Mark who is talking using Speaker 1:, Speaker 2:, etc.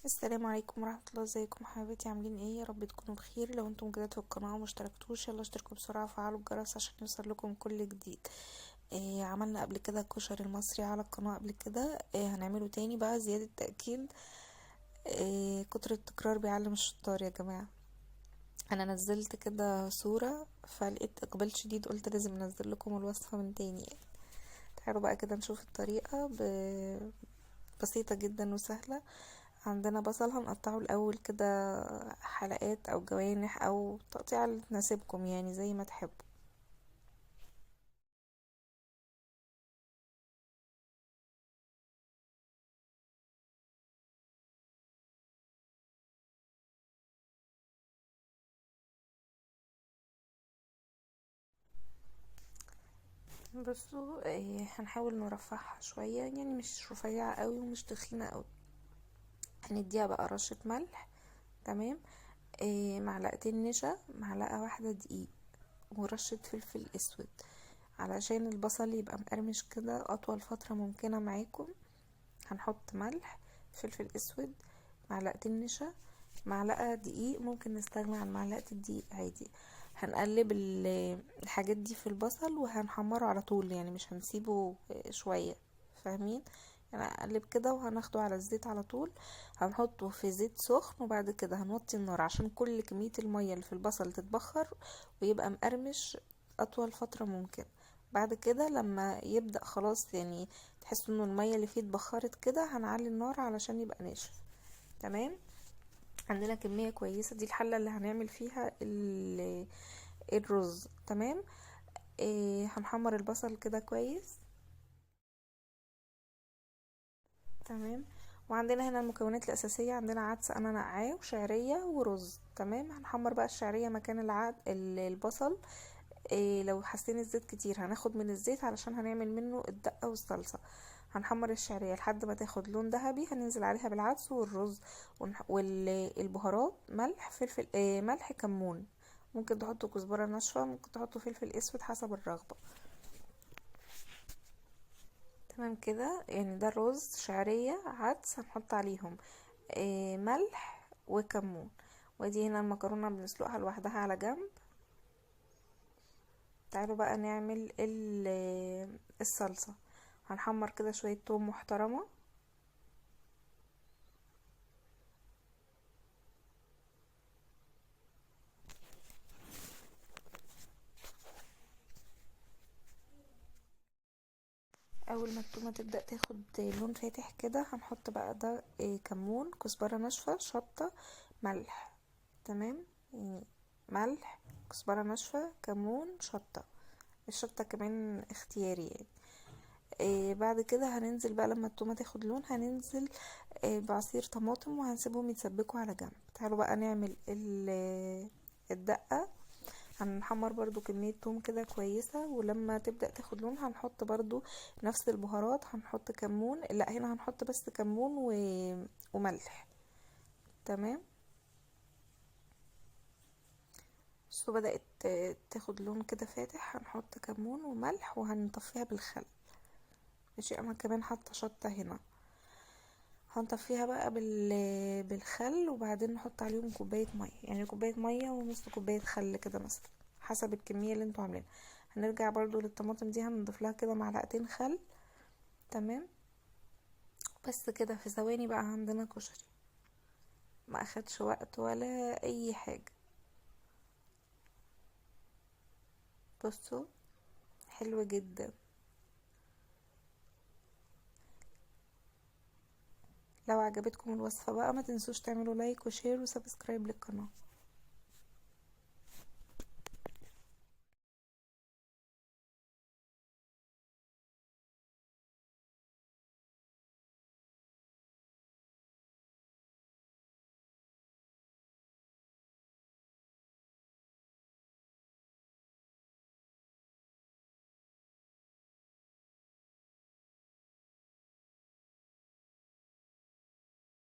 Speaker 1: السلام عليكم ورحمة الله. ازيكم حبايبتي؟ عاملين ايه؟ يا رب تكونوا بخير. لو انتم جداد في القناة ومشتركتوش، يلا اشتركوا بسرعة وفعلوا الجرس عشان يوصل لكم كل جديد. عملنا قبل كده الكشري المصري على القناة قبل كده. هنعمله تاني بقى زيادة تأكيد. كتر التكرار بيعلم الشطار يا جماعة. انا نزلت كده صورة فلقيت اقبال شديد، قلت لازم انزل لكم الوصفة من تاني يعني. تعالوا بقى كده نشوف الطريقة. بسيطة جدا وسهلة. عندنا بصل هنقطعه الاول كده حلقات او جوانح او تقطيع اللي تناسبكم، يعني زي ما تحبوا. بصوا، هنحاول نرفعها شوية، يعني مش رفيعة قوي ومش تخينة قوي. هنديها بقى رشة ملح. تمام. معلقتين نشا، معلقة واحدة دقيق، ورشة فلفل اسود علشان البصل يبقى مقرمش كده اطول فترة ممكنة معاكم. هنحط ملح، فلفل اسود، معلقتين نشا، معلقة دقيق. ممكن نستغنى عن معلقة الدقيق عادي. هنقلب الحاجات دي في البصل وهنحمره على طول، يعني مش هنسيبه شوية. فاهمين؟ يعني هنقلب كده وهناخده على الزيت على طول. هنحطه في زيت سخن وبعد كده هنوطي النار عشان كل كمية المية اللي في البصل تتبخر ويبقى مقرمش اطول فترة ممكن. بعد كده لما يبدأ خلاص، يعني تحسوا انه المية اللي فيه اتبخرت كده، هنعلي النار علشان يبقى ناشف. تمام. عندنا كمية كويسة، دي الحلة اللي هنعمل فيها الرز. تمام. هنحمر البصل كده كويس. تمام. وعندنا هنا المكونات الأساسية، عندنا عدس أنا نقعاه وشعرية ورز. تمام. هنحمر بقى الشعرية مكان البصل. لو حاسين الزيت كتير هناخد من الزيت علشان هنعمل منه الدقة والصلصة. هنحمر الشعرية لحد ما تاخد لون ذهبي، هننزل عليها بالعدس والرز والبهارات، ملح، فلفل، ملح، كمون. ممكن تحطوا كزبرة ناشفة، ممكن تحطوا فلفل اسود حسب الرغبة. تمام كده، يعني ده الرز، شعرية، عدس، هنحط عليهم ملح وكمون. ودي هنا المكرونة بنسلقها لوحدها على جنب. تعالوا بقى نعمل الصلصة. هنحمر كده شوية توم محترمة. اول ما التومة تبدأ تاخد لون فاتح كده، هنحط بقى ده كمون، كزبرة ناشفة، شطة، ملح. تمام. يعني ملح، كزبرة ناشفة، كمون، شطة. الشطة كمان اختياري يعني. بعد كده هننزل بقى لما التومة تاخد لون، هننزل بعصير طماطم وهنسيبهم يتسبكوا على جنب. تعالوا بقى نعمل الدقة. هنحمر برضو كمية توم كده كويسة، ولما تبدأ تاخد لون هنحط برضو نفس البهارات. هنحط كمون، لا هنا هنحط بس كمون وملح. تمام. بس بدأت تاخد لون كده فاتح، هنحط كمون وملح وهنطفيها بالخل. ماشي. انا كمان حاطه شطه هنا. هنطفيها بقى بالخل، وبعدين نحط عليهم كوبايه ميه، يعني كوبايه ميه ونص كوبايه خل كده مثلا، حسب الكميه اللي انتوا عاملينها. هنرجع برضو للطماطم دي هنضيف لها كده معلقتين خل. تمام. بس كده في ثواني بقى عندنا كشري، ما اخدش وقت ولا اي حاجه. بصوا، حلو جدا. لو عجبتكم الوصفه بقى ما تنسوش تعملوا لايك وشير وسبسكرايب للقناه.